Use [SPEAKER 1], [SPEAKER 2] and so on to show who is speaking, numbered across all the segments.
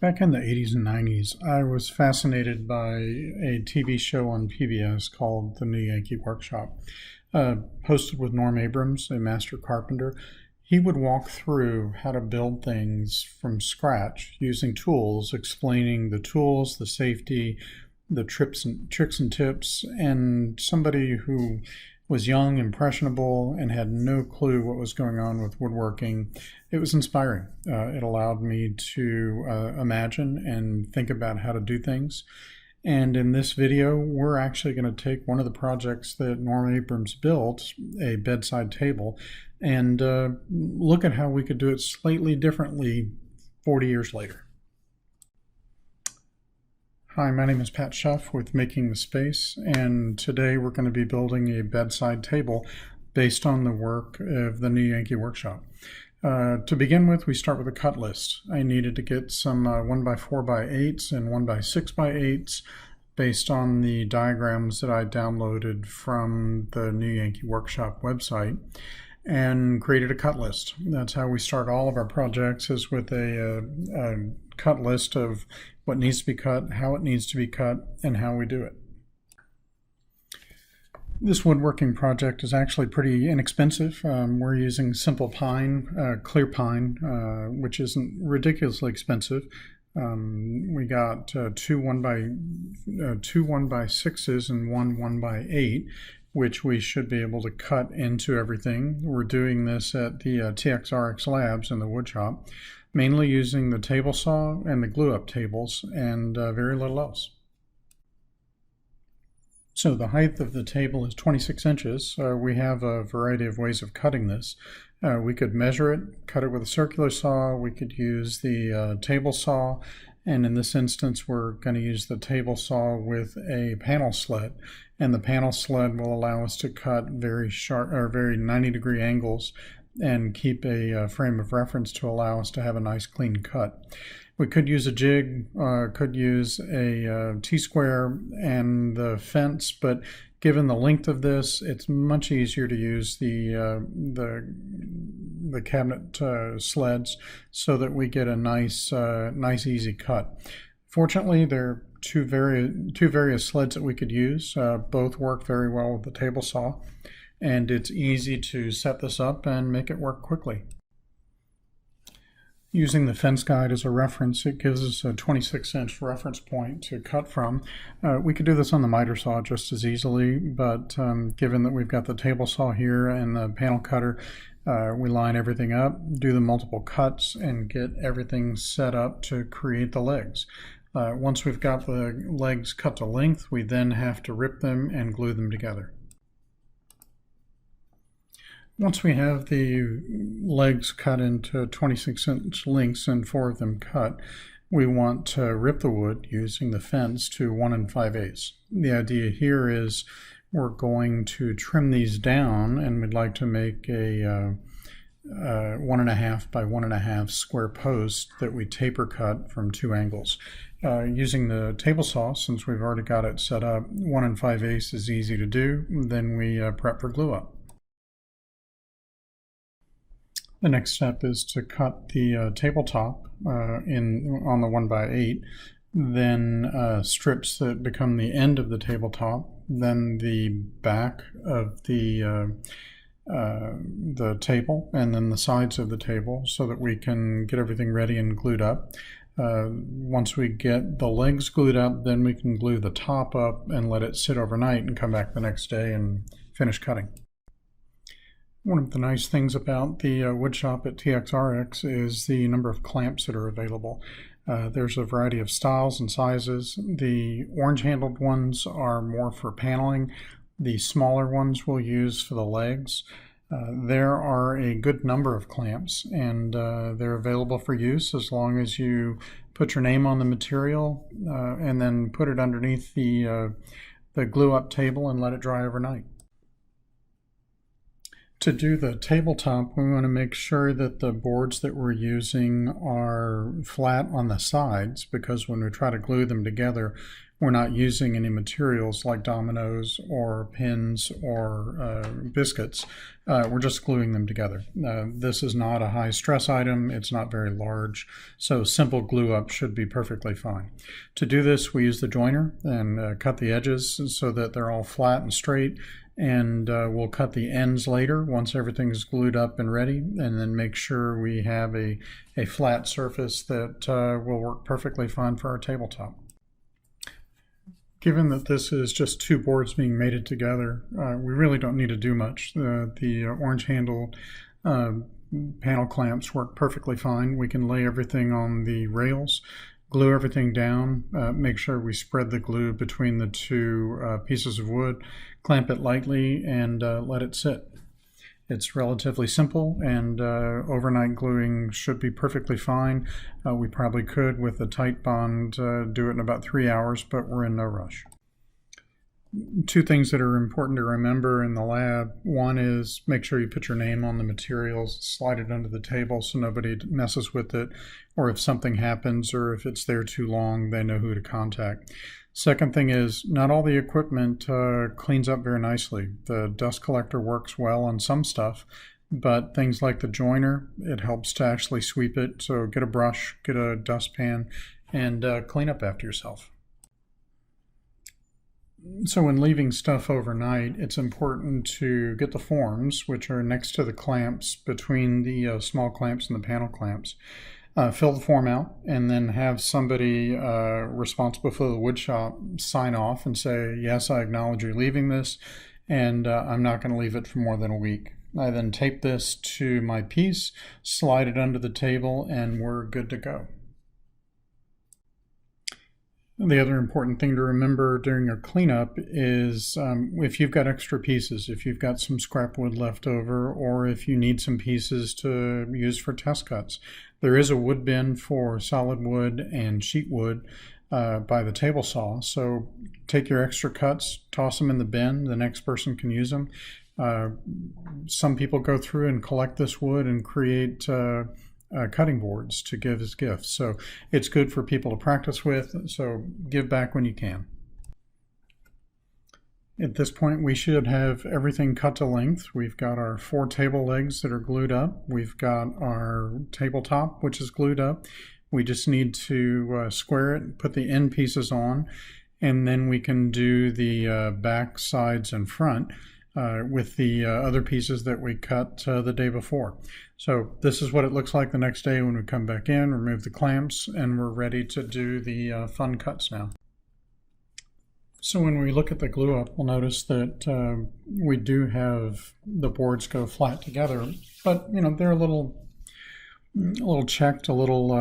[SPEAKER 1] Back in the 80s and 90s, I was fascinated by a TV show on PBS called The New Yankee Workshop. Hosted with Norm Abram, a master carpenter. He would walk through how to build things from scratch using tools, explaining the tools, the safety, the tricks and tips, and somebody who was young, impressionable, and had no clue what was going on with woodworking. It was inspiring. It allowed me to imagine and think about how to do things. And in this video, we're actually going to take one of the projects that Norm Abrams built, a bedside table, and look at how we could do it slightly differently 40 years later. Hi, my name is Pat Schuff with Making the Space, and today we're going to be building a bedside table based on the work of the New Yankee Workshop. To begin with, we start with a cut list. I needed to get some 1x4x8s and 1x6x8s based on the diagrams that I downloaded from the New Yankee Workshop website, and created a cut list. That's how we start all of our projects, is with a cut list of what needs to be cut, how it needs to be cut, and how we do it. This woodworking project is actually pretty inexpensive. We're using simple pine, clear pine, which isn't ridiculously expensive. We got two 1x6s and one 1x8, which we should be able to cut into everything. We're doing this at the TxRx Labs in the wood shop, mainly using the table saw and the glue-up tables, and very little else. So the height of the table is 26 inches. We have a variety of ways of cutting this. We could measure it, cut it with a circular saw. We could use the table saw, and in this instance we're going to use the table saw with a panel sled, and the panel sled will allow us to cut very sharp or very 90-degree angles and keep a frame of reference to allow us to have a nice clean cut. We could use a jig, could use a T-square and the fence, but given the length of this, it's much easier to use the cabinet sleds so that we get a nice easy cut. Fortunately, there are two various sleds that we could use. Both work very well with the table saw, and it's easy to set this up and make it work quickly. Using the fence guide as a reference, it gives us a 26-inch reference point to cut from. We could do this on the miter saw just as easily, but given that we've got the table saw here and the panel cutter, we line everything up, do the multiple cuts, and get everything set up to create the legs. Once we've got the legs cut to length, we then have to rip them and glue them together. Once we have the legs cut into 26-inch lengths and 4 of them cut, we want to rip the wood using the fence to 1 5/8. The idea here is we're going to trim these down, and we'd like to make a 1.5 by 1.5 square post that we taper cut from 2 angles. Using the table saw, since we've already got it set up, 1 5/8 is easy to do. Then we prep for glue up. The next step is to cut the tabletop on the 1x8, then strips that become the end of the tabletop, then the back of the table, and then the sides of the table, so that we can get everything ready and glued up. Once we get the legs glued up, then we can glue the top up and let it sit overnight and come back the next day and finish cutting. One of the nice things about the wood shop at TxRx is the number of clamps that are available. There's a variety of styles and sizes. The orange-handled ones are more for paneling. The smaller ones we'll use for the legs. There are a good number of clamps, and they're available for use as long as you put your name on the material and then put it underneath the glue-up table and let it dry overnight. To do the tabletop, we want to make sure that the boards that we're using are flat on the sides, because when we try to glue them together, we're not using any materials like dominoes or pins or biscuits. We're just gluing them together. This is not a high stress item. It's not very large, so simple glue up should be perfectly fine. To do this, we use the joiner and cut the edges so that they're all flat and straight. And we'll cut the ends later once everything's glued up and ready, and then make sure we have a flat surface that will work perfectly fine for our tabletop. Given that this is just two boards being mated together, we really don't need to do much. The orange handle panel clamps work perfectly fine. We can lay everything on the rails, glue everything down, make sure we spread the glue between the two pieces of wood, clamp it lightly, and let it sit. It's relatively simple, and overnight gluing should be perfectly fine. We probably could, with a tight bond, do it in about 3 hours, but we're in no rush. Two things that are important to remember in the lab. One is make sure you put your name on the materials, slide it under the table so nobody messes with it, or if something happens or if it's there too long, they know who to contact. Second thing is, not all the equipment cleans up very nicely. The dust collector works well on some stuff, but things like the joiner, it helps to actually sweep it. So get a brush, get a dustpan, and clean up after yourself. So when leaving stuff overnight, it's important to get the forms, which are next to the clamps between the small clamps and the panel clamps. Fill the form out, and then have somebody responsible for the wood shop sign off and say, yes, I acknowledge you leaving this, and I'm not going to leave it for more than a week. I then tape this to my piece, slide it under the table, and we're good to go. The other important thing to remember during your cleanup is if you've got extra pieces, if you've got some scrap wood left over, or if you need some pieces to use for test cuts, there is a wood bin for solid wood and sheet wood by the table saw. So take your extra cuts, toss them in the bin, the next person can use them. Some people go through and collect this wood and create cutting boards to give as gifts. So it's good for people to practice with, so give back when you can. At this point, we should have everything cut to length. We've got our 4 table legs that are glued up. We've got our tabletop, which is glued up. We just need to square it, put the end pieces on, and then we can do the back, sides, and front with the other pieces that we cut the day before. So this is what it looks like the next day when we come back in, remove the clamps, and we're ready to do the fun cuts now. So when we look at the glue up, we'll notice that we do have the boards go flat together, but they're a little checked, a little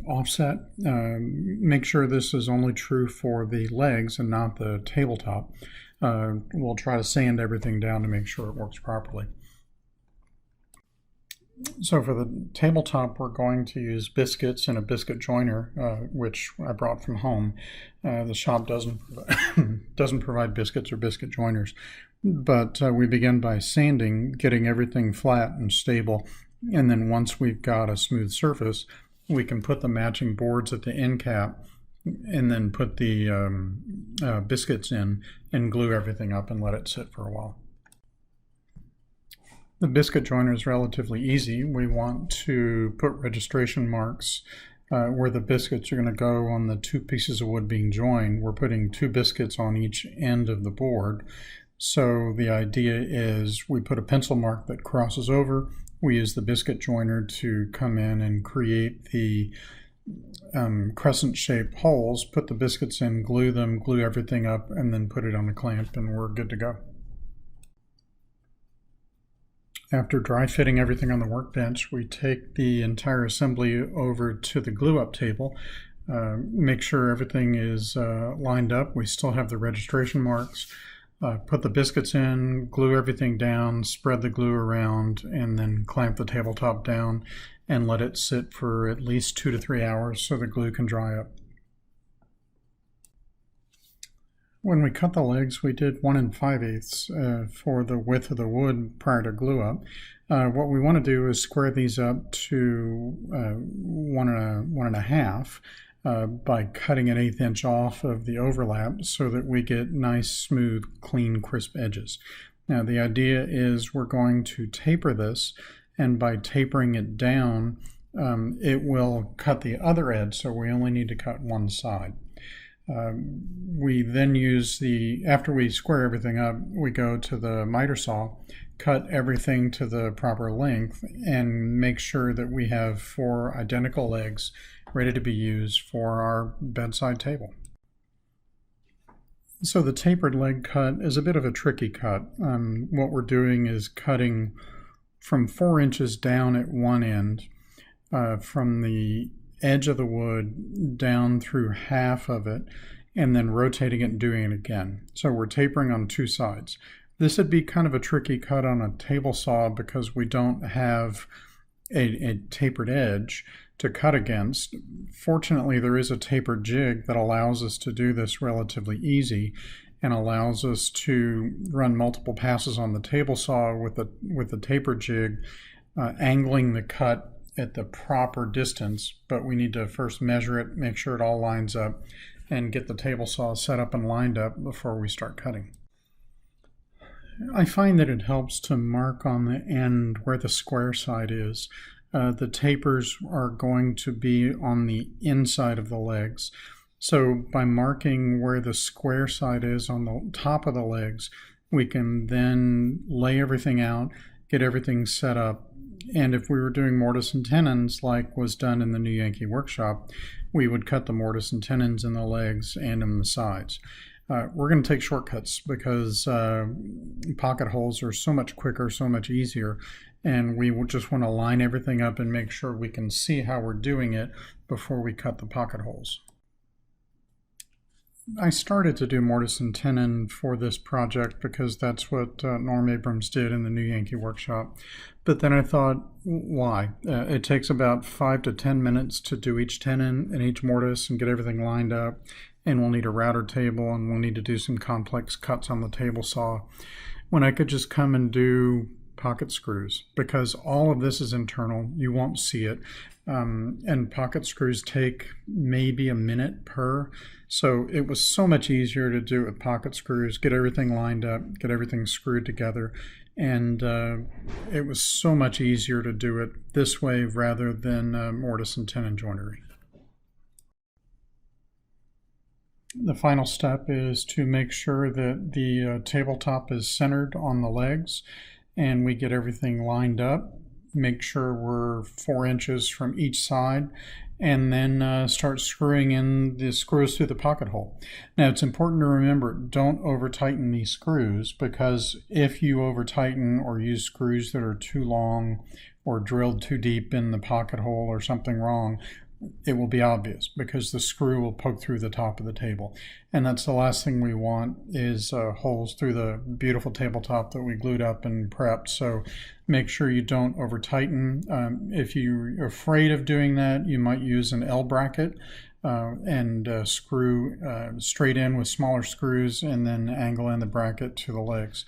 [SPEAKER 1] offset. Make sure this is only true for the legs and not the tabletop. We'll try to sand everything down to make sure it works properly. So for the tabletop, we're going to use biscuits and a biscuit joiner, which I brought from home. The shop doesn't provide biscuits or biscuit joiners, but we begin by sanding, getting everything flat and stable, and then once we've got a smooth surface, we can put the matching boards at the end cap and then put the biscuits in and glue everything up and let it sit for a while. The biscuit joiner is relatively easy. We want to put registration marks where the biscuits are going to go on the 2 pieces of wood being joined. We're putting 2 biscuits on each end of the board. So the idea is we put a pencil mark that crosses over. We use the biscuit joiner to come in and create the crescent-shaped holes, put the biscuits in, glue them, glue everything up, and then put it on the clamp, and we're good to go. After dry fitting everything on the workbench, we take the entire assembly over to the glue-up table, make sure everything is lined up. We still have the registration marks. Put the biscuits in, glue everything down, spread the glue around, and then clamp the tabletop down and let it sit for at least 2 to 3 hours so the glue can dry up. When we cut the legs, we did 1 5/8 for the width of the wood prior to glue up. What we want to do is square these up to 1 1/2 by cutting 1/8 inch off of the overlap so that we get nice, smooth, clean, crisp edges. Now the idea is we're going to taper this, and by tapering it down, it will cut the other edge, so we only need to cut one side. We then use after we square everything up, we go to the miter saw, cut everything to the proper length, and make sure that we have 4 identical legs ready to be used for our bedside table. So the tapered leg cut is a bit of a tricky cut. What we're doing is cutting from 4 inches down at one end, from the edge of the wood down through half of it, and then rotating it and doing it again. So we're tapering on 2 sides. This would be kind of a tricky cut on a table saw because we don't have a tapered edge to cut against. Fortunately, there is a tapered jig that allows us to do this relatively easy and allows us to run multiple passes on the table saw with the tapered jig, angling the cut at the proper distance, but we need to first measure it, make sure it all lines up, and get the table saw set up and lined up before we start cutting. I find that it helps to mark on the end where the square side is. The tapers are going to be on the inside of the legs. So by marking where the square side is on the top of the legs, we can then lay everything out, get everything set up. And if we were doing mortise and tenons like was done in the new Yankee Workshop, we would cut the mortise and tenons in the legs and in the sides. We're going to take shortcuts because pocket holes are so much quicker, so much easier, and we just want to line everything up and make sure we can see how we're doing it before we cut the pocket holes. I started to do mortise and tenon for this project because that's what Norm Abram did in the new Yankee Workshop. But then I thought, why? It takes about 5 to 10 minutes to do each tenon and each mortise and get everything lined up. And we'll need a router table, and we'll need to do some complex cuts on the table saw, when I could just come and do pocket screws, because all of this is internal. You won't see it. And pocket screws take maybe a minute per. So it was so much easier to do it with pocket screws, get everything lined up, get everything screwed together. And it was so much easier to do it this way rather than mortise and tenon joinery. The final step is to make sure that the tabletop is centered on the legs and we get everything lined up. Make sure we're 4 inches from each side, and then start screwing in the screws through the pocket hole. Now it's important to remember, don't over tighten these screws, because if you over tighten or use screws that are too long or drilled too deep in the pocket hole or something wrong, it will be obvious because the screw will poke through the top of the table. And that's the last thing we want, is holes through the beautiful tabletop that we glued up and prepped. So make sure you don't over tighten. If you're afraid of doing that, you might use an L bracket and screw straight in with smaller screws and then angle in the bracket to the legs.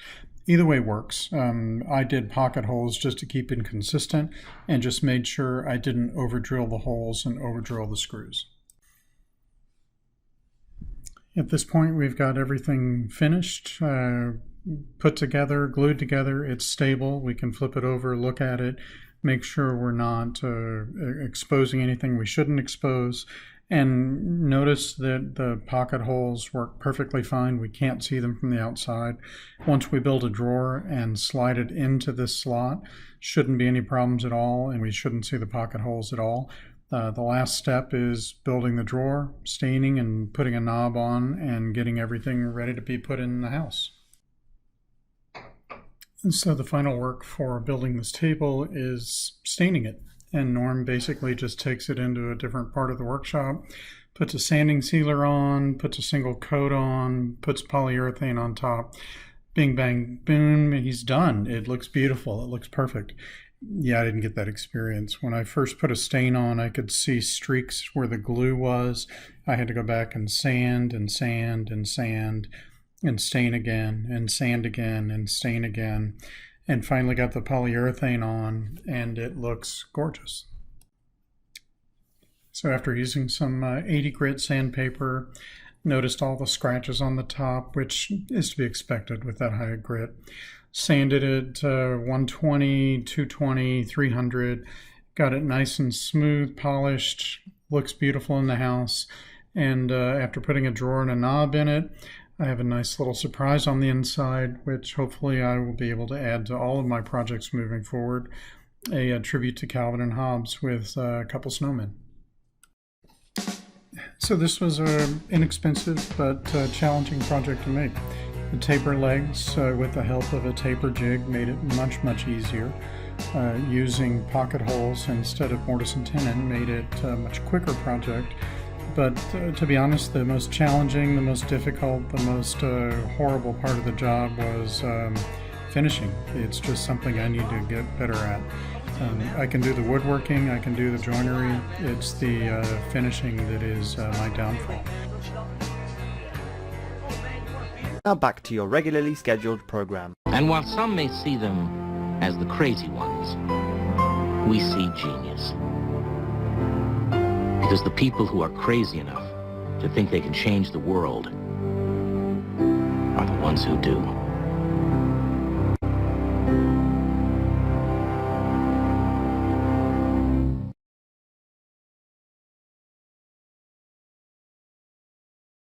[SPEAKER 1] Either way works. I did pocket holes just to keep it consistent and just made sure I didn't over drill the holes and over drill the screws. At this point, we've got everything finished, put together, glued together. It's stable. We can flip it over, look at it, make sure we're not exposing anything we shouldn't expose. And notice that the pocket holes work perfectly fine. We can't see them from the outside. Once we build a drawer and slide it into this slot, shouldn't be any problems at all, and we shouldn't see the pocket holes at all. The last step is building the drawer, staining and putting a knob on, and getting everything ready to be put in the house. And so the final work for building this table is staining it. And Norm basically just takes it into a different part of the workshop, puts a sanding sealer on, puts a single coat on, puts polyurethane on top. Bing, bang, boom, he's done. It looks beautiful. It looks perfect. Yeah, I didn't get that experience. When I first put a stain on, I could see streaks where the glue was. I had to go back and sand and sand and sand. and stain again and sand again and stain again, and finally got the polyurethane on, and it looks gorgeous. So after using some 80 grit sandpaper, noticed all the scratches on the top, which is to be expected with that high grit. Sanded it 120, 220, 300, got it nice and smooth, polished, looks beautiful in the house. And after putting a drawer and a knob in it, I have a nice little surprise on the inside, which hopefully I will be able to add to all of my projects moving forward. A tribute to Calvin and Hobbes with a couple snowmen. So this was an inexpensive but challenging project to make. The taper legs with the help of a taper jig made it much easier. Using pocket holes instead of mortise and tenon made it a much quicker project. But to be honest, the most challenging, the most difficult, the most horrible part of the job was finishing. It's just something I need to get better at. I can do the woodworking, I can do the joinery. It's the finishing that is my downfall.
[SPEAKER 2] Now back to your regularly scheduled program.
[SPEAKER 3] And while some may see them as the crazy ones, we see genius. Because the people who are crazy enough to think they can change the world are the ones who do.